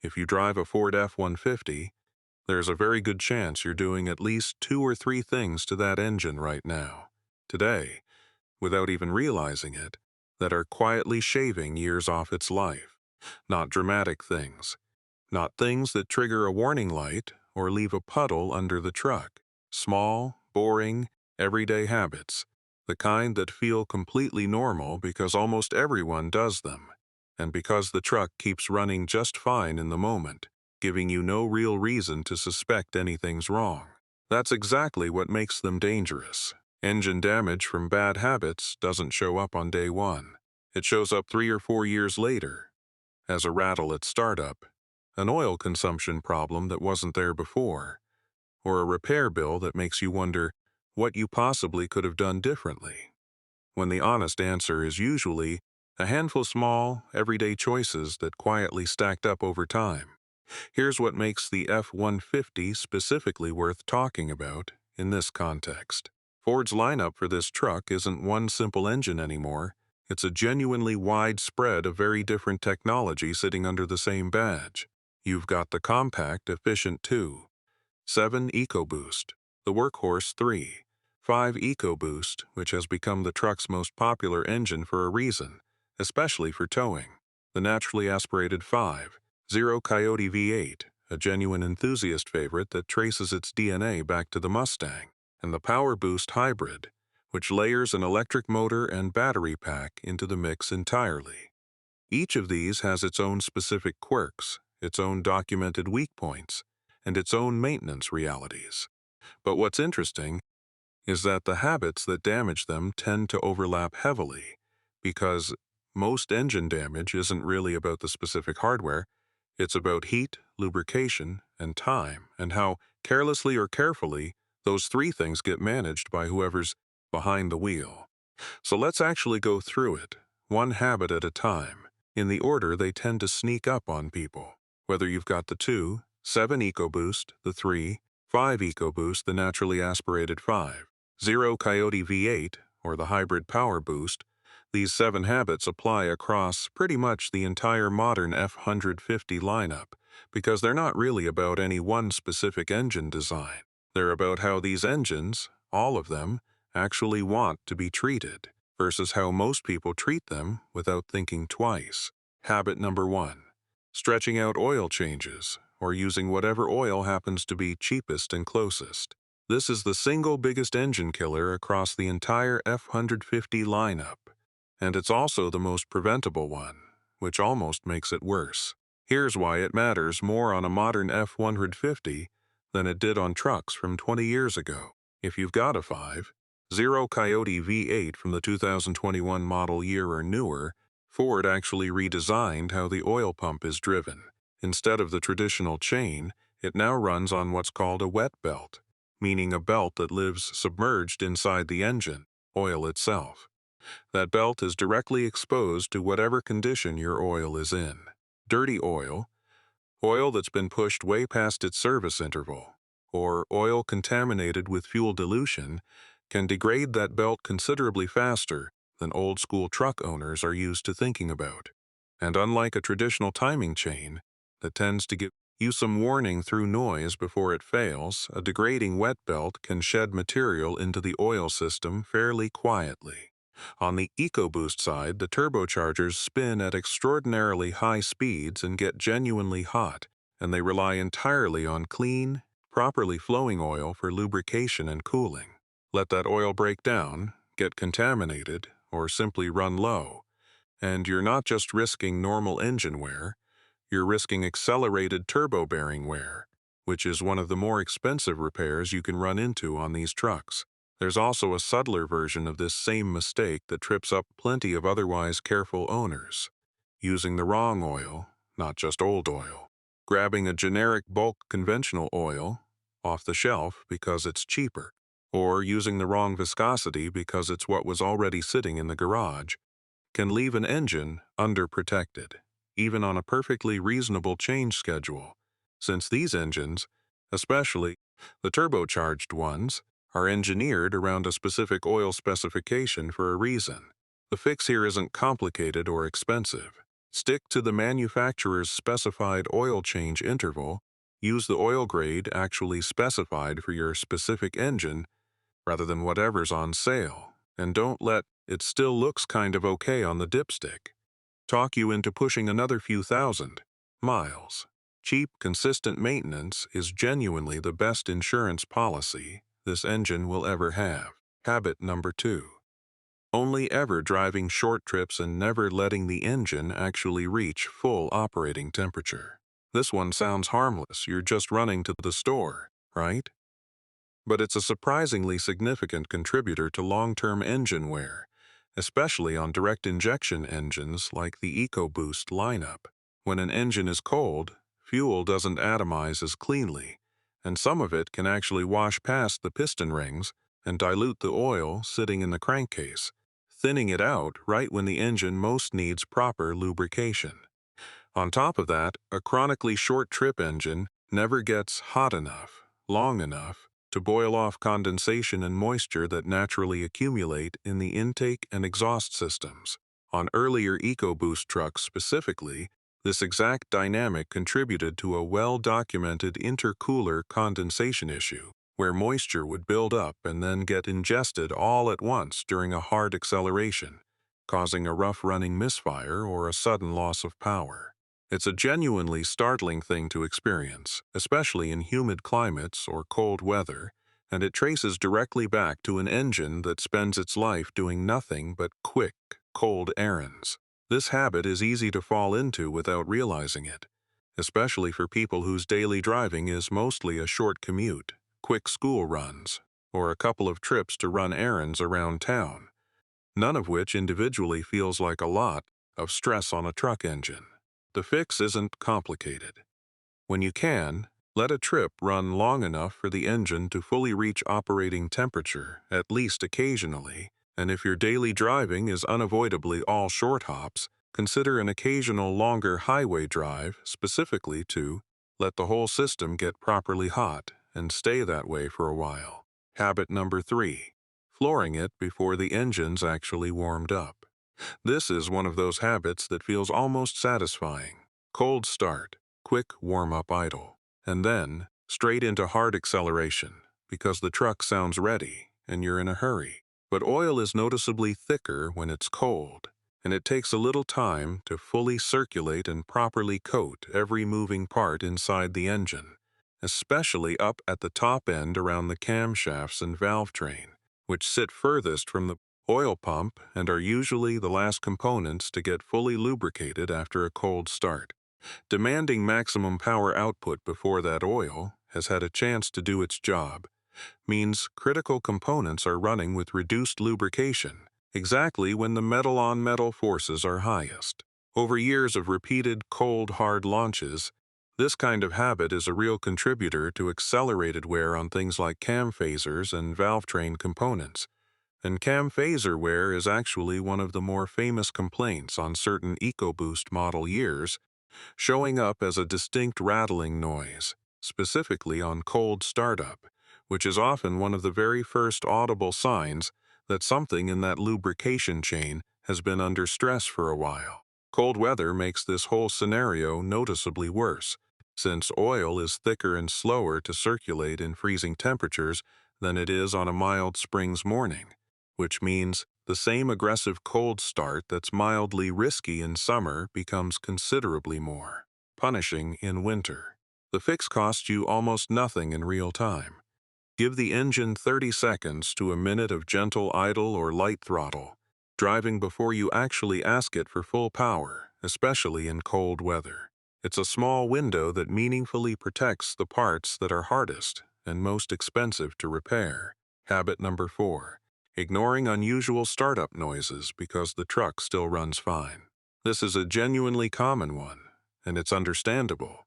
If you drive a Ford F-150, there's a very good chance you're doing at least 2 or 3 things to that engine right now, today, without even realizing it, that are quietly shaving years off its life. Not dramatic things. Not things that trigger a warning light or leave a puddle under the truck. Small, boring, everyday habits. The kind that feel completely normal because almost everyone does them, and because the truck keeps running just fine in the moment, giving you no real reason to suspect anything's wrong. That's exactly what makes them dangerous. Engine damage from bad habits doesn't show up on day one. It shows up 3 or 4 years later, as a rattle at startup, an oil consumption problem that wasn't there before, or a repair bill that makes you wonder what you possibly could have done differently, when the honest answer is usually a handful of small, everyday choices that quietly stacked up over time. Here's what makes the F-150 specifically worth talking about in this context. Ford's lineup for this truck isn't one simple engine anymore. It's a genuinely wide spread of very different technology sitting under the same badge. You've got the compact, efficient 2, 7 EcoBoost, the workhorse 3, 5 EcoBoost, which has become the truck's most popular engine for a reason, especially for towing, the naturally aspirated 5, 0 Coyote V8, a genuine enthusiast favorite that traces its DNA back to the Mustang, and the Power Boost Hybrid, which layers an electric motor and battery pack into the mix entirely. Each of these has its own specific quirks, its own documented weak points, and its own maintenance realities. But what's interesting is that the habits that damage them tend to overlap heavily, because most engine damage isn't really about the specific hardware. It's about heat, lubrication, and time, and how, carelessly or carefully, those 3 things get managed by whoever's behind the wheel. So let's actually go through it, one habit at a time, in the order they tend to sneak up on people. Whether you've got the 2, 7 EcoBoost, the 3, 5 EcoBoost, the naturally aspirated 5, 0 Coyote V8, or the hybrid Power Boost, these 7 habits apply across pretty much the entire modern F-150 lineup, because they're not really about any one specific engine design. They're about how these engines, all of them, actually want to be treated, versus how most people treat them without thinking twice. Habit number 1. Stretching out oil changes, or using whatever oil happens to be cheapest and closest. This is the single biggest engine killer across the entire F-150 lineup, and it's also the most preventable one, which almost makes it worse. Here's why it matters more on a modern F-150 than it did on trucks from 20 years ago. If you've got a 5, 0 Coyote V8 from the 2021 model year or newer, Ford actually redesigned how the oil pump is driven. Instead of the traditional chain, it now runs on what's called a wet belt, meaning a belt that lives submerged inside the engine, oil itself. That belt is directly exposed to whatever condition your oil is in. Dirty oil, oil that's been pushed way past its service interval, or oil contaminated with fuel dilution, can degrade that belt considerably faster than old-school truck owners are used to thinking about. And unlike a traditional timing chain that tends to give you some warning through noise before it fails, a degrading wet belt can shed material into the oil system fairly quietly. On the EcoBoost side, the turbochargers spin at extraordinarily high speeds and get genuinely hot, and they rely entirely on clean, properly flowing oil for lubrication and cooling. Let that oil break down, get contaminated, or simply run low, and you're not just risking normal engine wear, you're risking accelerated turbo bearing wear, which is one of the more expensive repairs you can run into on these trucks. There's also a subtler version of this same mistake that trips up plenty of otherwise careful owners: using the wrong oil, not just old oil. Grabbing a generic bulk conventional oil off the shelf because it's cheaper, or using the wrong viscosity because it's what was already sitting in the garage, can leave an engine underprotected, even on a perfectly reasonable change schedule, since these engines, especially the turbocharged ones, are engineered around a specific oil specification for a reason. The fix here isn't complicated or expensive. Stick to the manufacturer's specified oil change interval, use the oil grade actually specified for your specific engine rather than whatever's on sale, and don't let "it still looks kind of okay on the dipstick" talk you into pushing another few thousand miles. Cheap, consistent maintenance is genuinely the best insurance policy this engine will ever have. Habit number 2. Only ever driving short trips and never letting the engine actually reach full operating temperature. This one sounds harmless, you're just running to the store, right? But it's a surprisingly significant contributor to long-term engine wear, especially on direct injection engines like the EcoBoost lineup. When an engine is cold, fuel doesn't atomize as cleanly, and some of it can actually wash past the piston rings and dilute the oil sitting in the crankcase, thinning it out right when the engine most needs proper lubrication. On top of that, a chronically short trip engine never gets hot enough, long enough, to boil off condensation and moisture that naturally accumulate in the intake and exhaust systems. On earlier EcoBoost trucks specifically, this exact dynamic contributed to a well-documented intercooler condensation issue, where moisture would build up and then get ingested all at once during a hard acceleration, causing a rough-running misfire or a sudden loss of power. It's a genuinely startling thing to experience, especially in humid climates or cold weather, and it traces directly back to an engine that spends its life doing nothing but quick, cold errands. This habit is easy to fall into without realizing it, especially for people whose daily driving is mostly a short commute, quick school runs, or a couple of trips to run errands around town, none of which individually feels like a lot of stress on a truck engine. The fix isn't complicated. When you can, let a trip run long enough for the engine to fully reach operating temperature, at least occasionally, and if your daily driving is unavoidably all short hops, consider an occasional longer highway drive specifically to let the whole system get properly hot and stay that way for a while. Habit number 3. Flooring it before the engine's actually warmed up. This is one of those habits that feels almost satisfying. Cold start, quick warm-up idle, and then straight into hard acceleration because the truck sounds ready and you're in a hurry. But oil is noticeably thicker when it's cold, and it takes a little time to fully circulate and properly coat every moving part inside the engine, especially up at the top end around the camshafts and valve train, which sit furthest from the oil pump and are usually the last components to get fully lubricated after a cold start. Demanding maximum power output before that oil has had a chance to do its job means critical components are running with reduced lubrication, exactly when the metal-on-metal forces are highest. Over years of repeated cold, hard launches, this kind of habit is a real contributor to accelerated wear on things like cam phasers and valve train components. And cam phaser wear is actually one of the more famous complaints on certain EcoBoost model years, showing up as a distinct rattling noise, specifically on cold startup, which is often one of the very first audible signs that something in that lubrication chain has been under stress for a while. Cold weather makes this whole scenario noticeably worse, since oil is thicker and slower to circulate in freezing temperatures than it is on a mild spring's morning, which means the same aggressive cold start that's mildly risky in summer becomes considerably more punishing in winter. The fix costs you almost nothing in real time. Give the engine 30 seconds to a minute of gentle idle or light throttle, driving before you actually ask it for full power, especially in cold weather. It's a small window that meaningfully protects the parts that are hardest and most expensive to repair. Habit number 4. Ignoring unusual startup noises because the truck still runs fine. This is a genuinely common one, and it's understandable.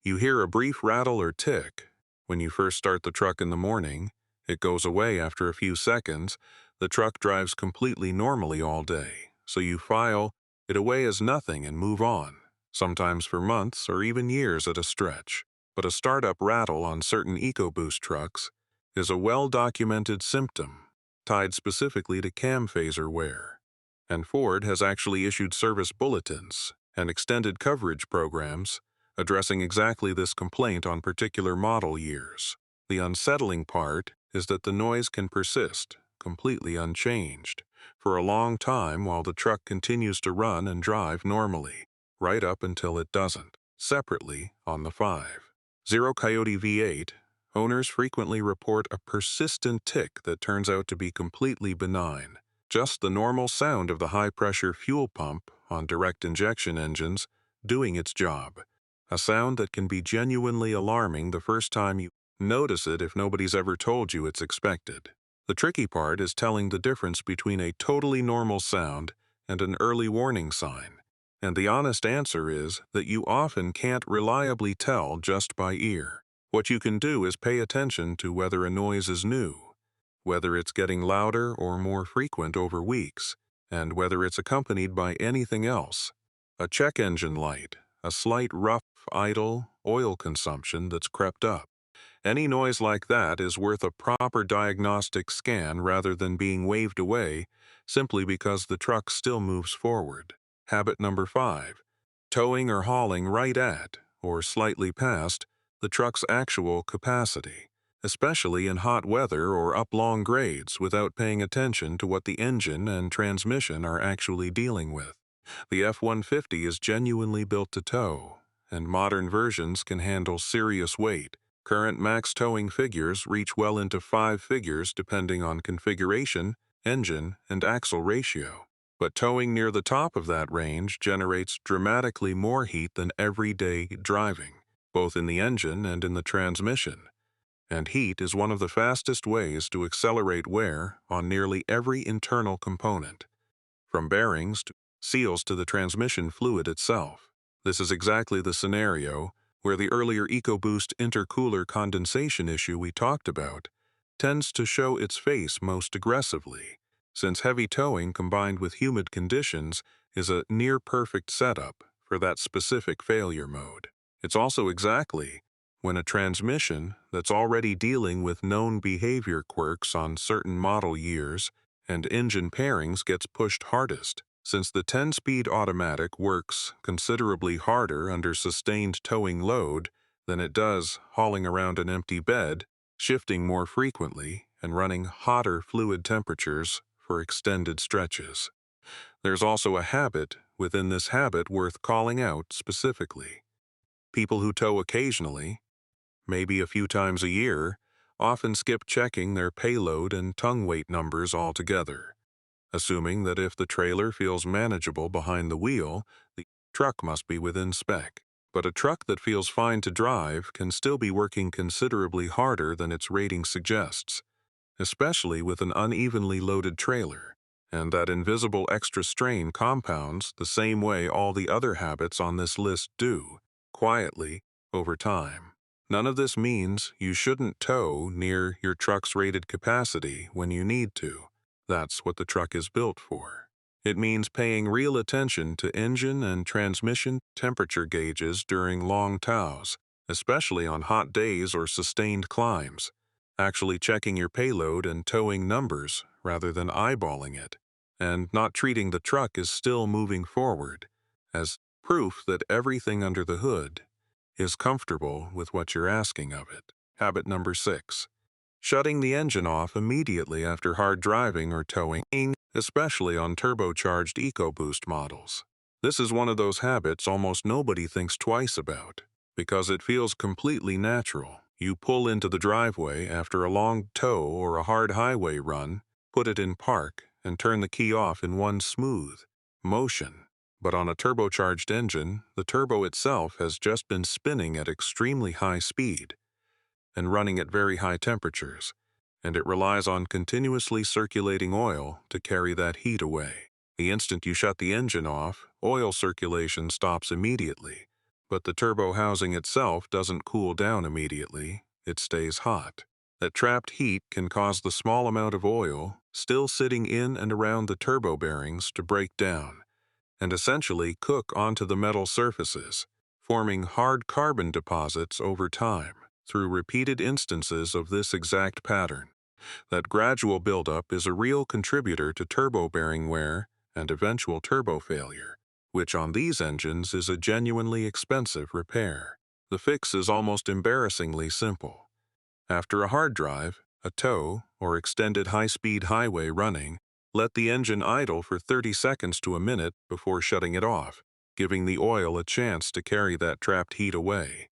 You hear a brief rattle or tick when you first start the truck in the morning. It goes away after a few seconds. The truck drives completely normally all day, so you file it away as nothing and move on, sometimes for months or even years at a stretch. But a startup rattle on certain EcoBoost trucks is a well-documented symptom tied specifically to cam phaser wear, and Ford has actually issued service bulletins and extended coverage programs, addressing exactly this complaint on particular model years. The unsettling part is that the noise can persist, completely unchanged, for a long time while the truck continues to run and drive normally, right up until it doesn't. Separately, on the 5.0 Coyote V8, owners frequently report a persistent tick that turns out to be completely benign, just the normal sound of the high-pressure fuel pump on direct injection engines doing its job, a sound that can be genuinely alarming the first time you notice it if nobody's ever told you it's expected. The tricky part is telling the difference between a totally normal sound and an early warning sign, and the honest answer is that you often can't reliably tell just by ear. What you can do is pay attention to whether a noise is new, whether it's getting louder or more frequent over weeks, and whether it's accompanied by anything else. A check engine light, a slight rough, idle oil consumption that's crept up. Any noise like that is worth a proper diagnostic scan rather than being waved away simply because the truck still moves forward. Habit number 5. Towing or hauling right at, or slightly past, the truck's actual capacity, especially in hot weather or up long grades without paying attention to what the engine and transmission are actually dealing with. The F-150 is genuinely built to tow, and modern versions can handle serious weight. Current max towing figures reach well into 5 figures depending on configuration, engine, and axle ratio. But towing near the top of that range generates dramatically more heat than everyday driving, both in the engine and in the transmission. And heat is one of the fastest ways to accelerate wear on nearly every internal component, from bearings to seals to the transmission fluid itself. This is exactly the scenario where the earlier EcoBoost intercooler condensation issue we talked about tends to show its face most aggressively, since heavy towing combined with humid conditions is a near-perfect setup for that specific failure mode. It's also exactly when a transmission that's already dealing with known behavior quirks on certain model years and engine pairings gets pushed hardest, since the 10-speed automatic works considerably harder under sustained towing load than it does hauling around an empty bed, shifting more frequently and running hotter fluid temperatures for extended stretches. There's also a habit within this habit worth calling out specifically. People who tow occasionally, maybe a few times a year, often skip checking their payload and tongue weight numbers altogether, assuming that if the trailer feels manageable behind the wheel, the truck must be within spec. But a truck that feels fine to drive can still be working considerably harder than its rating suggests, especially with an unevenly loaded trailer, and that invisible extra strain compounds the same way all the other habits on this list do, quietly, over time. None of this means you shouldn't tow near your truck's rated capacity when you need to. That's what the truck is built for. It means paying real attention to engine and transmission temperature gauges during long tows, especially on hot days or sustained climbs, actually checking your payload and towing numbers rather than eyeballing it, and not treating the truck as still moving forward, as proof that everything under the hood is comfortable with what you're asking of it. Habit number 6. Shutting the engine off immediately after hard driving or towing, especially on turbocharged EcoBoost models. This is one of those habits almost nobody thinks twice about, because it feels completely natural. You pull into the driveway after a long tow or a hard highway run, put it in park, and turn the key off in one smooth motion. But on a turbocharged engine, the turbo itself has just been spinning at extremely high speed and running at very high temperatures, and it relies on continuously circulating oil to carry that heat away. The instant you shut the engine off, oil circulation stops immediately, but the turbo housing itself doesn't cool down immediately, it stays hot. That trapped heat can cause the small amount of oil still sitting in and around the turbo bearings to break down and essentially cook onto the metal surfaces, forming hard carbon deposits over time through repeated instances of this exact pattern. That gradual buildup is a real contributor to turbo bearing wear and eventual turbo failure, which on these engines is a genuinely expensive repair. The fix is almost embarrassingly simple. After a hard drive, a tow, or extended high-speed highway running, let the engine idle for 30 seconds to a minute before shutting it off, giving the oil a chance to carry that trapped heat away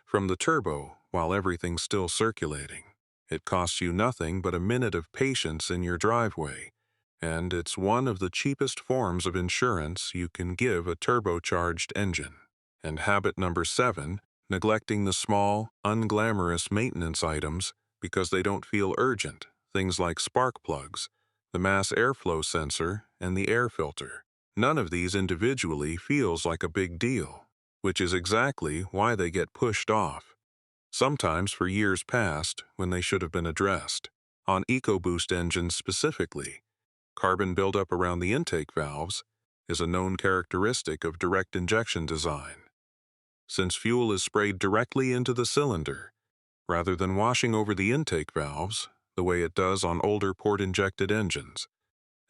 from the turbo while everything's still circulating. It costs you nothing but a minute of patience in your driveway, and it's one of the cheapest forms of insurance you can give a turbocharged engine. And habit number 7, neglecting the small, unglamorous maintenance items because they don't feel urgent, things like spark plugs, the mass airflow sensor, and the air filter. None of these individually feels like a big deal, which is exactly why they get pushed off, sometimes for years past when they should have been addressed. On EcoBoost engines specifically, carbon buildup around the intake valves is a known characteristic of direct injection design, since fuel is sprayed directly into the cylinder, rather than washing over the intake valves the way it does on older port-injected engines,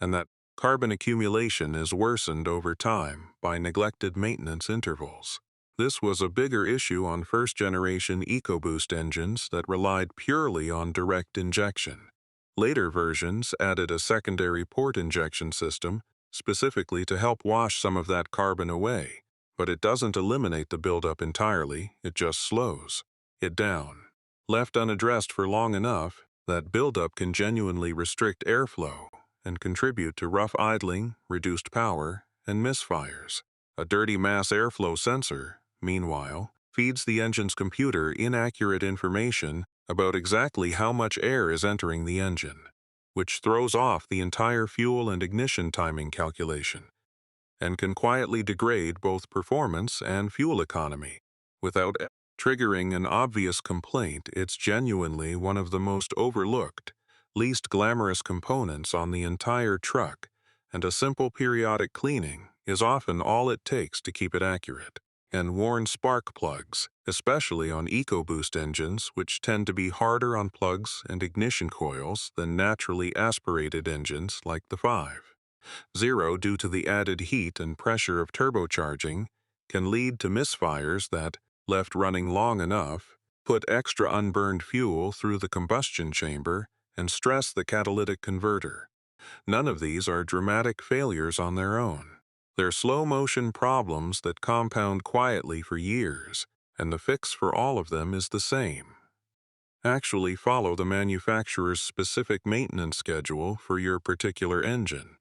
and that carbon accumulation is worsened over time by neglected maintenance intervals. This was a bigger issue on first-generation EcoBoost engines that relied purely on direct injection. Later versions added a secondary port injection system specifically to help wash some of that carbon away, but it doesn't eliminate the buildup entirely, it just slows it down. Left unaddressed for long enough, that buildup can genuinely restrict airflow and contribute to rough idling, reduced power, and misfires. A dirty mass airflow sensor, meanwhile, feeds the engine's computer inaccurate information about exactly how much air is entering the engine, which throws off the entire fuel and ignition timing calculation, and can quietly degrade both performance and fuel economy. Without triggering an obvious complaint, it's genuinely one of the most overlooked, least glamorous components on the entire truck, and a simple periodic cleaning is often all it takes to keep it accurate. And worn spark plugs, especially on EcoBoost engines, which tend to be harder on plugs and ignition coils than naturally aspirated engines like the 5.0 due to the added heat and pressure of turbocharging, can lead to misfires that, left running long enough, put extra unburned fuel through the combustion chamber and stress the catalytic converter. None of these are dramatic failures on their own. They're slow-motion problems that compound quietly for years, and the fix for all of them is the same. Actually follow the manufacturer's specific maintenance schedule for your particular engine,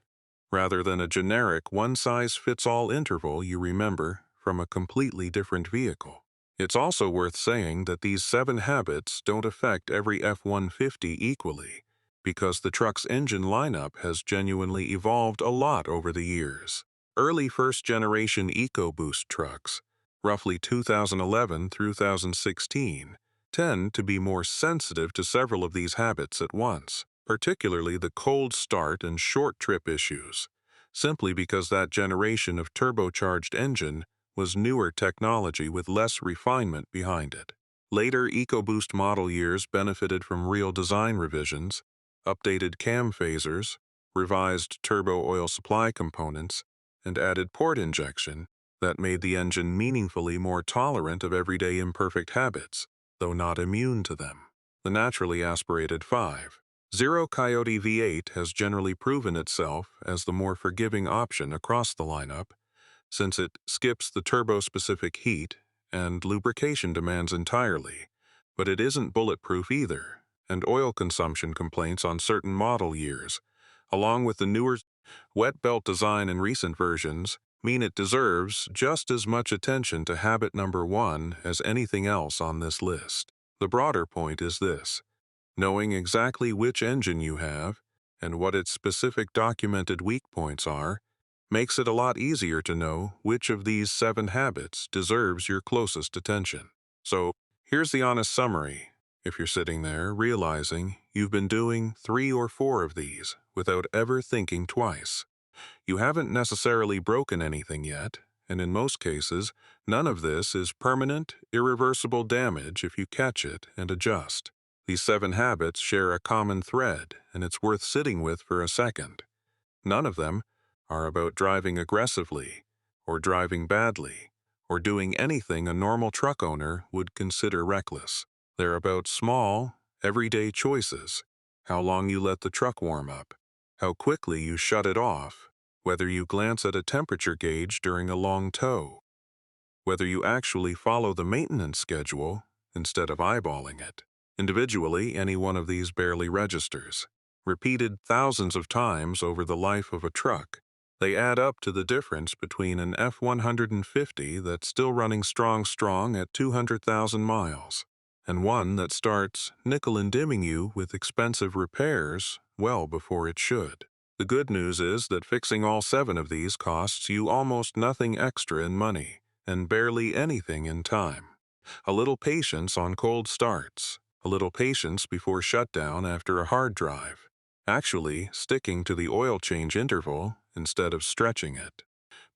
rather than a generic one-size-fits-all interval you remember from a completely different vehicle. It's also worth saying that these 7 habits don't affect every F-150 equally, because the truck's engine lineup has genuinely evolved a lot over the years. Early first-generation EcoBoost trucks, roughly 2011 through 2016, tend to be more sensitive to several of these habits at once, particularly the cold start and short trip issues, simply because that generation of turbocharged engine was newer technology with less refinement behind it. Later EcoBoost model years benefited from real design revisions, updated cam phasers, revised turbo oil supply components, and added port injection that made the engine meaningfully more tolerant of everyday imperfect habits, though not immune to them. The naturally aspirated 5.0 Coyote V8 has generally proven itself as the more forgiving option across the lineup, since it skips the turbo-specific heat and lubrication demands entirely, but it isn't bulletproof either, and oil consumption complaints on certain model years, along with the newer wet belt design in recent versions, mean it deserves just as much attention to habit number 1 as anything else on this list. The broader point is this: knowing exactly which engine you have and what its specific documented weak points are makes it a lot easier to know which of these 7 habits deserves your closest attention. So, here's the honest summary. If you're sitting there realizing you've been doing 3 or 4 of these without ever thinking twice, you haven't necessarily broken anything yet, and in most cases, none of this is permanent, irreversible damage if you catch it and adjust. These 7 habits share a common thread, and it's worth sitting with for a second. None of them are about driving aggressively or driving badly, or doing anything a normal truck owner would consider reckless. They're about small, everyday choices: how long you let the truck warm up, how quickly you shut it off, whether you glance at a temperature gauge during a long tow, whether you actually follow the maintenance schedule instead of eyeballing it. Individually, any one of these barely registers. Repeated thousands of times over the life of a truck, they add up to the difference between an F-150 that's still running strong at 200,000 miles and one that starts nickel and dimming you with expensive repairs well before it should. The good news is that fixing all 7 of these costs you almost nothing extra in money and barely anything in time. A little patience on cold starts, a little patience before shutdown after a hard drive, actually sticking to the oil change interval instead of stretching it,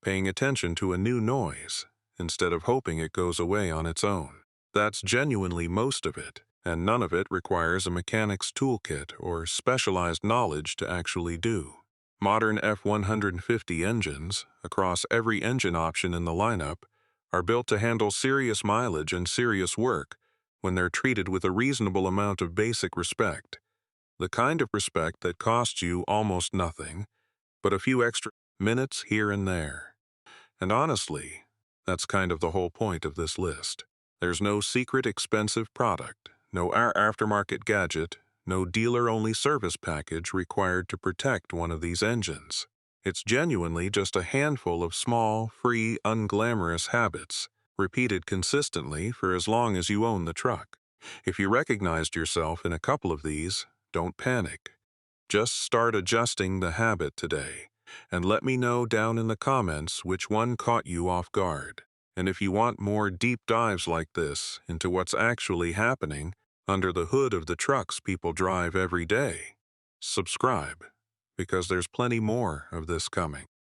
paying attention to a new noise instead of hoping it goes away on its own. That's genuinely most of it, and none of it requires a mechanic's toolkit or specialized knowledge to actually do. Modern F-150 engines, across every engine option in the lineup, are built to handle serious mileage and serious work when they're treated with a reasonable amount of basic respect. The kind of respect that costs you almost nothing, but a few extra minutes here and there. And honestly, that's kind of the whole point of this list. There's no secret expensive product, no aftermarket gadget, no dealer-only service package required to protect one of these engines. It's genuinely just a handful of small, free, unglamorous habits, repeated consistently for as long as you own the truck. If you recognized yourself in a couple of these, don't panic. Just start adjusting the habit today, and let me know down in the comments which one caught you off guard. And if you want more deep dives like this into what's actually happening under the hood of the trucks people drive every day, subscribe, because there's plenty more of this coming.